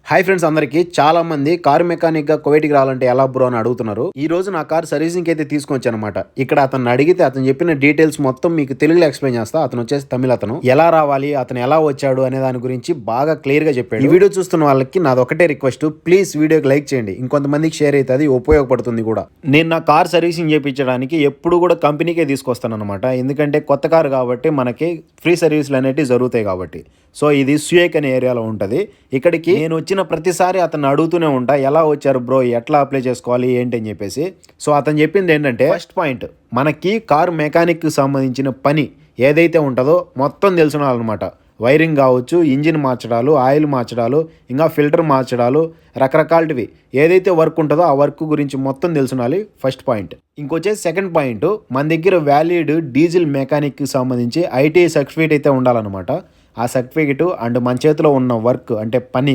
Hi friends, అందరికీ చాలా మంది కారు మెకానిక్ గా కువైట్కి రావాలంటే ఎలా బ్రో అని అడుగుతున్నారు. ఈ రోజు నా కార్ సర్వీసింగ్ అయితే తీసుకొచ్చానమాట. ఇక్కడ అతను అడిగితే అతను చెప్పిన డీటెయిల్స్ మొత్తం మీకు తెలుగులో ఎక్స్ప్లెయిన్ చేస్తా. అతను వచ్చేసి తమిళ. అతను ఎలా రావాలి, అతను ఎలా వచ్చాడు అనే దాని గురించి బాగా క్లియర్ గా చెప్పాడు. ఈ వీడియో చూస్తున్న వాళ్ళకి నాది ఒకటే రిక్వెస్ట్, ప్లీజ్ వీడియోకి లైక్ చేయండి, ఇంకొంతమందికి షేర్ అయితే అది ఉపయోగపడుతుంది కూడా. నేను నా కార్ సర్వీసింగ్ చేయించడానికి ఎప్పుడు కూడా కంపెనీకే తీసుకొస్తాను అనమాట. ఎందుకంటే కొత్త కారు కాబట్టి మనకి ఫ్రీ సర్వీసులు అనేవి జరుగుతాయి కాబట్టి. సో ఇది సుయేక్ అనే ఏరియాలో ఉంటుంది. ఇక్కడికి నేను వచ్చిన ప్రతిసారి అతను అడుగుతూనే ఉంటా, ఎలా వచ్చారు బ్రో, ఎట్లా అప్లై చేసుకోవాలి ఏంటి అని చెప్పేసి. సో అతను చెప్పింది ఏంటంటే, ఫస్ట్ పాయింట్, మనకి కార్ మెకానిక్కి సంబంధించిన పని ఏదైతే ఉంటుందో మొత్తం తెలుసునాలన్నమాట. వైరింగ్ కావచ్చు, ఇంజిన్ మార్చడాలు, ఆయిల్ మార్చడాలు, ఇంకా ఫిల్టర్ మార్చడాలు, రకరకాలవి ఏదైతే వర్క్ ఉంటుందో ఆ వర్క్ గురించి మొత్తం తెలుసునాలి. First point. ఇంకొచ్చేసి సెకండ్ పాయింట్, మన దగ్గర వ్యాలిడ్ డీజిల్ మెకానిక్కి సంబంధించి ఐటీఐ సర్టిఫికేట్ అయితే ఉండాలన్నమాట. ఆ సర్టిఫికేట్ అండ్ మన చేతిలో ఉన్న వర్క్ అంటే పని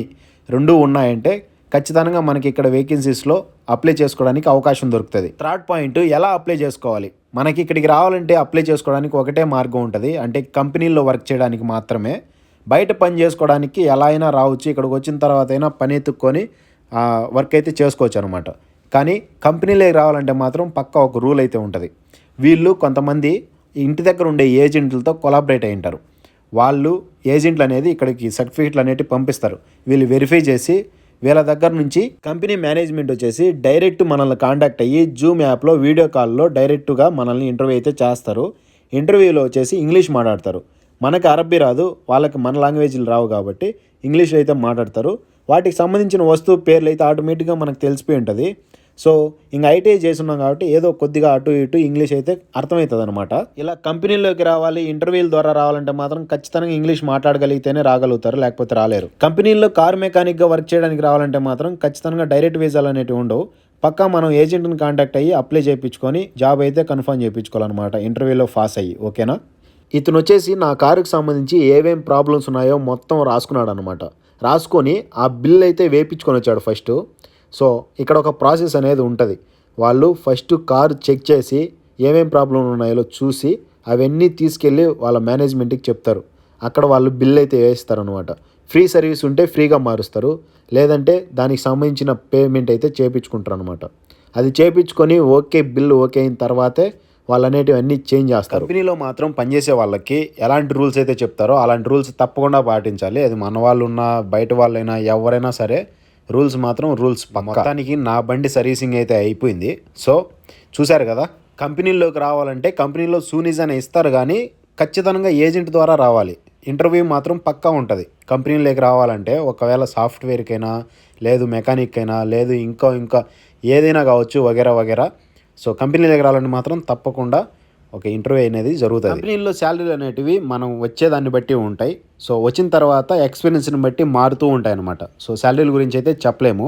రెండూ ఉన్నాయంటే ఖచ్చితంగా మనకి ఇక్కడ వేకెన్సీస్లో అప్లై చేసుకోవడానికి అవకాశం దొరుకుతుంది. థర్డ్ పాయింట్, ఎలా అప్లై చేసుకోవాలి. మనకి ఇక్కడికి రావాలంటే అప్లై చేసుకోవడానికి ఒకటే మార్గం ఉంటుంది, అంటే కంపెనీల్లో వర్క్ చేయడానికి మాత్రమే. బయట పని చేసుకోవడానికి ఎలా అయినా రావచ్చు, ఇక్కడికి వచ్చిన తర్వాత అయినా పని ఎత్తుక్కొని వర్క్ అయితే చేసుకోవచ్చు అనమాట. కానీ కంపెనీలోకి రావాలంటే మాత్రం పక్కా ఒక రూల్ అయితే ఉంటుంది. వీళ్ళు కొంతమంది ఇంటి దగ్గర ఉండే ఏజెంట్లతో కొలాబరేట్ అయి ఉంటారు. వాళ్ళు ఏజెంట్లు అనేది ఇక్కడికి సర్టిఫికేట్లు అనేవి పంపిస్తారు. వీళ్ళు వెరిఫై చేసి వీళ్ళ దగ్గర నుంచి కంపెనీ మేనేజ్మెంట్ వచ్చేసి డైరెక్ట్ మనల్ని కాంటాక్ట్ అయ్యి జూమ్ యాప్లో వీడియో కాల్లో డైరెక్ట్గా మనల్ని ఇంటర్వ్యూ అయితే చేస్తారు. ఇంటర్వ్యూలో వచ్చేసి ఇంగ్లీష్ మాట్లాడతారు. మనకి అరబ్బీ రాదు, వాళ్ళకి మన లాంగ్వేజ్లు రావు కాబట్టి ఇంగ్లీష్లో అయితే మాట్లాడతారు. వాటికి సంబంధించిన వస్తువు పేర్లు అయితే ఆటోమేటిక్గా మనకు తెలిసిపోయి ఉంటుంది. సో ఇంకా ఐటీఐ చేస్తున్నాం కాబట్టి ఏదో కొద్దిగా అటు ఇటు ఇంగ్లీష్ అయితే అర్థమవుతుంది అనమాట. ఇలా కంపెనీలోకి రావాలి, ఇంటర్వ్యూల ద్వారా రావాలంటే మాత్రం ఖచ్చితంగా ఇంగ్లీష్ మాట్లాడగలిగితేనే రాగలుగుతారు, లేకపోతే రాలేరు. కంపెనీల్లో కార్ మెకానిక్గా వర్క్ చేయడానికి రావాలంటే మాత్రం ఖచ్చితంగా డైరెక్ట్ వీసాలు అనేవి ఉండవు. పక్కా మనం ఏజెంట్ని కాంటాక్ట్ అయ్యి అప్లై చేయించుకొని జాబ్ అయితే కన్ఫర్మ్ చేయించుకోవాలన్నమాట, ఇంటర్వ్యూలో పాస్ అయ్యి. ఓకేనా? ఇతను వచ్చేసి నా కారుకి సంబంధించి ఏమేం ప్రాబ్లమ్స్ ఉన్నాయో మొత్తం రాసుకున్నాడు అనమాట. రాసుకొని ఆ బిల్ అయితే వేయించుకొని వచ్చాడు ఫస్ట్. సో ఇక్కడ ఒక ప్రాసెస్ అనేది ఉంటుంది. వాళ్ళు ఫస్ట్ కారు చెక్ చేసి ఏమేం ప్రాబ్లం ఉన్నాయో చూసి అవన్నీ తీసుకెళ్ళి వాళ్ళ మేనేజ్మెంట్కి చెప్తారు. అక్కడ వాళ్ళు బిల్ అయితే వేస్తారు అనమాట. ఫ్రీ సర్వీస్ ఉంటే ఫ్రీగా మారుస్తారు, లేదంటే దానికి సంబంధించిన పేమెంట్ అయితే చేయించుకుంటారు అనమాట. అది చేయించుకొని బిల్ ఓకే అయిన తర్వాతే వాళ్ళు అనేటివి అన్నీ చేంజ్ చేస్తారు. కంపెనీలో మాత్రం పనిచేసే వాళ్ళకి ఎలాంటి రూల్స్ అయితే చెప్తారో అలాంటి రూల్స్ తప్పకుండా పాటించాలి. అది మన వాళ్ళు ఉన్నా బయట వాళ్ళైనా ఎవరైనా సరే రూల్స్ మాత్రం రూల్స్. మొత్తానికి నా బండి సర్వీసింగ్ అయితే అయిపోయింది. సో చూశారు కదా, కంపెనీలోకి రావాలంటే కంపెనీలో సూనీస్ అని ఇస్తారు, కానీ ఖచ్చితంగా ఏజెంట్ ద్వారా రావాలి. ఇంటర్వ్యూ మాత్రం పక్కా ఉంటుంది. కంపెనీలోకి రావాలంటే ఒకవేళ సాఫ్ట్వేర్కైనా, లేదు మెకానిక్ అయినా, లేదు ఇంకా ఏదైనా కావచ్చు, వగేరా వగేరా. సో కంపెనీలోకి రావాలంటే మాత్రం తప్పకుండా ఒక ఇంటర్వ్యూ అనేది జరుగుతుంది. కంపెనీల్లో శాలరీలు అనేటివి మనం వచ్చేదాన్ని బట్టి ఉంటాయి. సో వచ్చిన తర్వాత ఎక్స్పీరియన్స్ని బట్టి మారుతూ ఉంటాయి అన్నమాట. సో శాలరీల గురించి అయితే చెప్పలేము.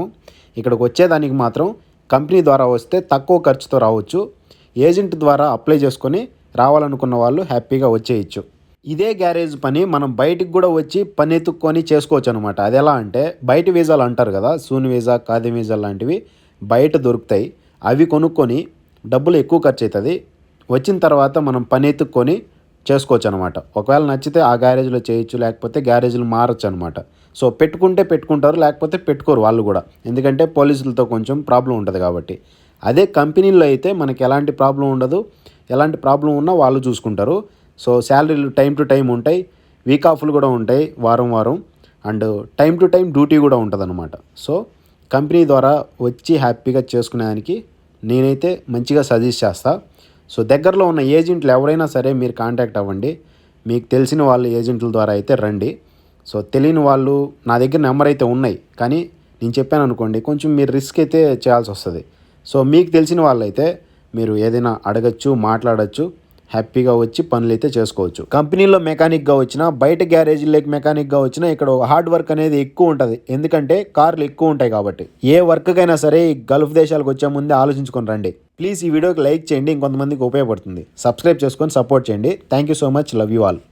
ఇక్కడికి వచ్చేదానికి మాత్రం కంపెనీ ద్వారా వస్తే తక్కువ ఖర్చుతో రావచ్చు. ఏజెంట్ ద్వారా అప్లై చేసుకొని రావాలనుకున్న వాళ్ళు హ్యాపీగా వచ్చేయచ్చు. ఇదే గ్యారేజ్ పని మనం బయటికి కూడా వచ్చి పని ఎత్తుక్కొని చేసుకోవచ్చు అనమాట. అది ఎలా అంటే, బయట వీసాలు అంటారు కదా, సూన్ వీసా, ఖాదీ వీసా లాంటివి బయట దొరుకుతాయి. అవి కొనుక్కొని డబ్బులు ఎక్కువ ఖర్చు అవుతుంది. వచ్చిన తర్వాత మనం పని ఎత్తుక్కొని చేసుకోవచ్చు అనమాట. ఒకవేళ నచ్చితే ఆ గ్యారేజ్లో చేయొచ్చు, లేకపోతే గ్యారేజ్లు మారచ్చు అనమాట. సో పెట్టుకుంటే పెట్టుకుంటారు, లేకపోతే పెట్టుకోరు వాళ్ళు కూడా, ఎందుకంటే పోలీసులతో కొంచెం ప్రాబ్లం ఉంటుంది కాబట్టి. అదే కంపెనీల్లో అయితే మనకి ఎలాంటి ప్రాబ్లం ఉండదు. ఎలాంటి ప్రాబ్లం ఉన్నా వాళ్ళు చూసుకుంటారు. సో శాలరీలు టైం టు టైం ఉంటాయి, వీక్ ఆఫ్లు కూడా ఉంటాయి వారం and time to time duty కూడా ఉంటుంది అనమాట. సో కంపెనీ ద్వారా వచ్చి హ్యాపీగా చేసుకునేదానికి నేనైతే మంచిగా సజెస్ట్ చేస్తాను. సో దగ్గరలో ఉన్న ఏజెంట్లు ఎవరైనా సరే మీరు కాంటాక్ట్ అవ్వండి. మీకు తెలిసిన వాళ్ళు ఏజెంట్ల ద్వారా అయితే రండి. సో తెలియని వాళ్ళు నా దగ్గర నెంబర్ అయితే ఉన్నాయి, కానీ నేను చెప్పాను అనుకోండి కొంచెం మీరు రిస్క్ అయితే చేయాల్సి వస్తుంది. సో మీకు తెలిసిన వాళ్ళైతే మీరు ఏదైనా అడగచ్చు, మాట్లాడచ్చు, హ్యాపీగా వచ్చి పనులు అయితే చేసుకోవచ్చు. కంపెనీలో మెకానిక్గా వచ్చినా, బయట గ్యారేజీలోకి మెకానిక్గా వచ్చినా ఇక్కడ హార్డ్ వర్క్ అనేది ఎక్కువ ఉంటుంది, ఎందుకంటే కార్లు ఎక్కువ ఉంటాయి కాబట్టి. ఏ వర్క్కైనా సరే ఈ గల్ఫ్ దేశాలకు వచ్చే ముందే ఆలోచించుకొని రండి. ప్లీజ్ ఈ వీడియోకి లైక్ చేయండి, ఇంకొంతమందికి ఉపయోగపడుతుంది. సబ్స్క్రైబ్ చేసుకొని సపోర్ట్ చేయండి. Thank you so much. Love you all.